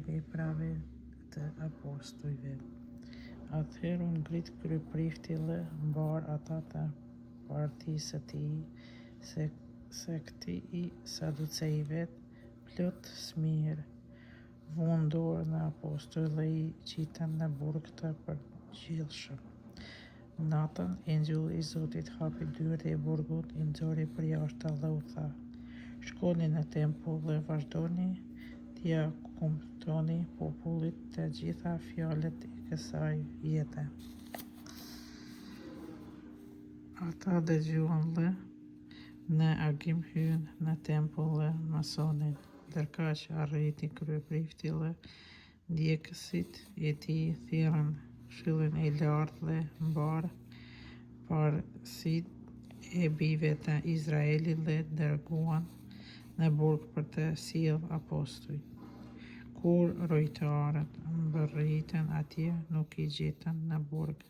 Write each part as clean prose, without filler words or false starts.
veprave të apostujve. Atëherë u ngrit kryeprifti dhe mbar ata të partisë së tij, sekti i Saducejve, plot smirë, vunë dorë në apostujt dhe i qitën në burg të përgjithshëm. Natën, engjulli i Zotit hapi dyert e burgut, i nxori përjashtë dhe u tha: Shkoni në tempull dhe vazhdoni t'ia kuptoni popullit të gjitha fjalët e kësaj jete. Ata dëgjuan dhe në agim hynë në tempull dhe mësonin. Ndërkaq arriti kryeprifti dhe ndjekësit e tij thirrën Këshillin e Lartë dhe mbar parësitë e bijve të Izraelit dhe dërguan në burg për të sjellë apostujt. Kur rojtarët mbërritën atje, nuk i gjetën në burg.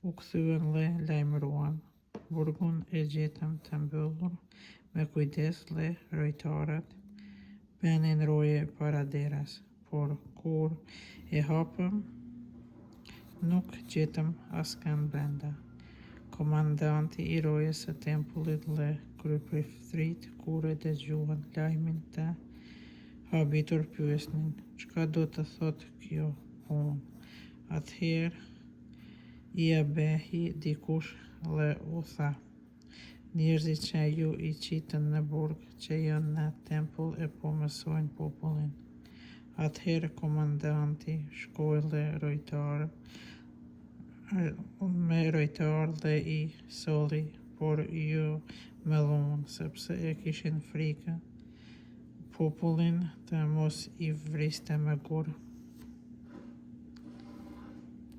U kthyen dhe lajmëruan: burgun e gjetëm të mbyllur me kujdes dhe rojtarët bënin roje para derës, por kur e hapëm, nuk gjetëm askën brenda. Komandanti i rojës së tempullit dhe kryeprifërit, kur e dëgjuan lajmin të habitur, pyesnin: çka do të thotë kjo punë? Atëherë i abehi dikush dhe u tha: njerëzit që ju i qitën në burg, që janë në tempull e po mësojnë popullin. Atëherë komandanti shkoi dhe me rojtarë dhe i solli, por ju mëllon, sepse e kishin frikë popullin të mos i vriste me gur.